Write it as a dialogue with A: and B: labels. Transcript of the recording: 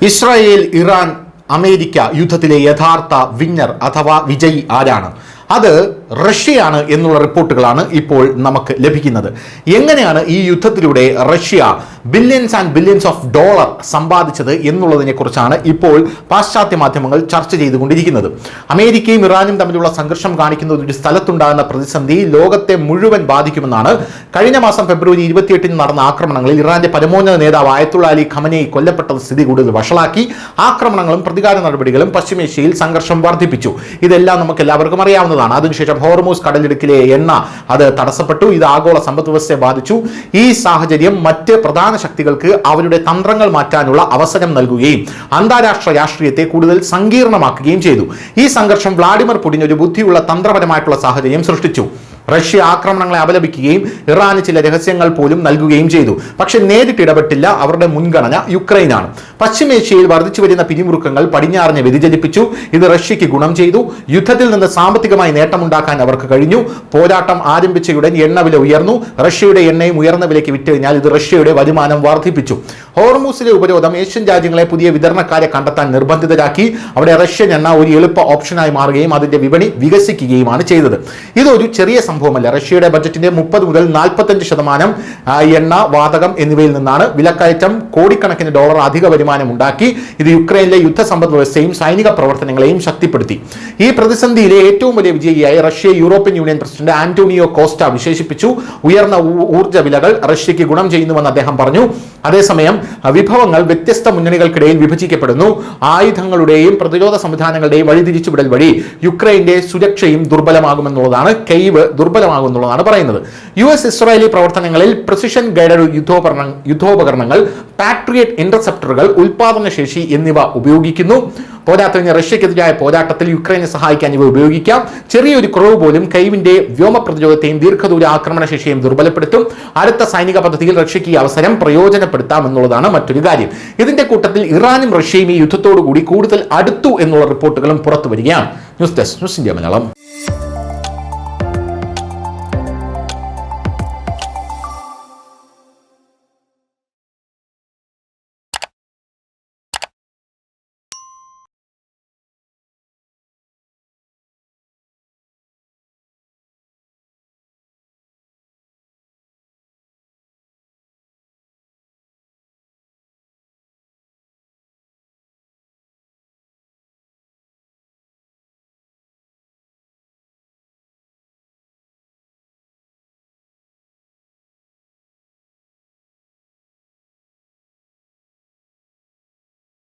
A: Israel, Iran, America യുദ്ധത്തിലെ യഥാർത്ഥ winner അഥവാ വിജയി ആരാണ്? അത് റഷ്യയാണ് എന്നുള്ള റിപ്പോർട്ടുകളാണ് ഇപ്പോൾ നമുക്ക് ലഭിക്കുന്നത്. എങ്ങനെയാണ് ഈ യുദ്ധത്തിലൂടെ Russia billions and billions of dollar സമ്പാദിച്ചത് എന്നുള്ളതിനെ കുറിച്ചാണ് ഇപ്പോൾ പാശ്ചാത്യ മാധ്യമങ്ങൾ ചർച്ച ചെയ്തുകൊണ്ടിരിക്കുന്നത്. അമേരിക്കയും ഇറാനും തമ്മിലുള്ള സംഘർഷം കാണിക്കുന്ന ഒരു സ്ഥലത്തുണ്ടാകുന്ന പ്രതിസന്ധി ലോകത്തെ മുഴുവൻ ബാധിക്കുമെന്നാണ് കഴിഞ്ഞ മാസം ഫെബ്രുവരി 28-ന് നടന്ന ആക്രമണങ്ങളിൽ ഇറാന്റെ പരമോന്നത നേതാവ് ആയത്തുള്ള അലി ഖമനേയി കൊല്ലപ്പെട്ട സ്ഥിതി കൂടുതൽ വഷളാക്കി. ആക്രമണങ്ങളും പ്രതികാര നടപടികളും പശ്ചിമേഷ്യയിൽ സംഘർഷം വർദ്ധിപ്പിച്ചു. ഇതെല്ലാം നമുക്ക് എല്ലാവർക്കും അറിയാവുന്നതാണ്. അതിനുശേഷം ഹോർമൂസ് കടലിടുക്കിലെ എണ്ണ അത് തടസ്സപ്പെട്ടു. ഇത് ആഗോള സമ്പദ് വ്യവസ്ഥയെ ബാധിച്ചു. ഈ സാഹചര്യം മറ്റ് പ്രധാന ശക്തികൾക്ക് അവരുടെ തന്ത്രങ്ങൾ മാറ്റാനുള്ള അവസരം നൽകുകയും അന്താരാഷ്ട്ര രാഷ്ട്രീയത്തെ കൂടുതൽ സങ്കീർണമാക്കുകയും ചെയ്തു. ഈ സംഘർഷം വ്ളാഡിമിർ പുടിൻ ഒരു ബുദ്ധിയുള്ള തന്ത്രപരമായിട്ടുള്ള സാഹചര്യം സൃഷ്ടിച്ചു. റഷ്യ ആക്രമണങ്ങളെ അപലപിക്കുകയും ഇറാന് ചില രഹസ്യങ്ങൾ പോലും നൽകുകയും ചെയ്തു. പക്ഷെ നേരിട്ട് ഇടപെട്ടില്ല. അവരുടെ മുൻഗണന യുക്രൈനാണ്. പശ്ചിമേഷ്യയിൽ വർദ്ധിച്ചു വരുന്ന പിരിമുറുക്കങ്ങൾ പടിഞ്ഞാറിനെ വ്യതിചലിപ്പിച്ചു. ഇത് റഷ്യയ്ക്ക് ഗുണം ചെയ്തു. യുദ്ധത്തിൽ നിന്ന് സാമ്പത്തികമായി നേട്ടമുണ്ടാക്കാൻ അവർക്ക് കഴിഞ്ഞു. പോരാട്ടം ആരംഭിച്ചയുടൻ എണ്ണവില ഉയർന്നു. റഷ്യയുടെ എണ്ണയും ഉയർന്ന വിലയ്ക്ക് വിറ്റുകഴിഞ്ഞാൽ ഇത് റഷ്യയുടെ വരുമാനം വർദ്ധിപ്പിച്ചു. ഹോർമൂസിലെ ഉപരോധം ഏഷ്യൻ രാജ്യങ്ങളെ പുതിയ വിതരണക്കാരെ കണ്ടെത്താൻ നിർബന്ധിതരാക്കി. അവിടെ റഷ്യൻ എണ്ണ ഒരു എളുപ്പ ഓപ്ഷനായി മാറുകയും അതിന്റെ വിപണി വികസിക്കുകയുമാണ് ചെയ്തത്. ഇതൊരു ചെറിയ സംഭവമല്ല. റഷ്യയുടെ ബജറ്റിന്റെ 30 മുതൽ 45% എണ്ണ, വാതകം എന്നിവയിൽ നിന്നാണ്. വിലക്കയറ്റം കോടിക്കണക്കിന് ഡോളർ അധിക വരുമാനം ഉണ്ടാക്കി. ഇത് യുക്രൈനിലെ യുദ്ധ സമ്പദ് വ്യവസ്ഥയും സൈനിക പ്രവർത്തനങ്ങളെയും ശക്തിപ്പെടുത്തി. ഈ പ്രതിസന്ധിയിലെ ഏറ്റവും വലിയ വിജയിയായി റഷ്യയെ European Union president Antonio Costa വിശേഷിപ്പിച്ചു. ഉയർന്ന ഊർജ്ജ വിലകൾ റഷ്യയ്ക്ക് ഗുണം ചെയ്യുന്നുവെന്ന് അദ്ദേഹം പറഞ്ഞു. അതേസമയം വിഭവങ്ങൾ വ്യത്യസ്ത മുന്നണികൾക്കിടയിൽ വിഭജിക്കപ്പെടുന്നു. ആയുധങ്ങളുടെയും പ്രതിരോധ സംവിധാനങ്ങളുടെയും വഴിതിരിച്ചുവിടൽ വഴി യുക്രൈന്റെ സുരക്ഷയും ദുർബലമാകുമെന്നുള്ളതാണ്. കെയ്വ് ദുർബലമാകുമെന്നുള്ളതാണ് പറയുന്നത്. US ഇസ്രായേലി പ്രവർത്തനങ്ങളിൽ പ്രിസിഷൻ ഗൈഡഡ് യുദ്ധോപകരണങ്ങൾ, പാട്രിയറ്റ് ഇന്റർസെപ്റ്ററുകൾ, ഉൽപാദനശേഷി എന്നിവ ഉപയോഗിക്കുന്നു. പോരാത്തതിന് റഷ്യക്കെതിരായ പോരാട്ടത്തിൽ യുക്രൈനെ സഹായിക്കാൻ ഇവ ഉപയോഗിക്കാം. ചെറിയൊരു കുറവ് പോലും കൈവിന്റെ വ്യോമ പ്രതിരോധത്തെയും ദീർഘദൂര ആക്രമണശേഷിയും ദുർബലപ്പെടുത്തും. അടുത്ത സൈനിക പദ്ധതിയിൽ റഷ്യയ്ക്ക് ഈ അവസരം പ്രയോജനപ്പെടുത്താം എന്നുള്ളതാണ് മറ്റൊരു കാര്യം. ഇതിന്റെ കൂട്ടത്തിൽ ഇറാനും റഷ്യയും ഈ യുദ്ധത്തോടുകൂടി കൂടുതൽ അടുത്തു എന്നുള്ള റിപ്പോർട്ടുകളും പുറത്തു വരികയാണ്. News desk, news India Malayalam.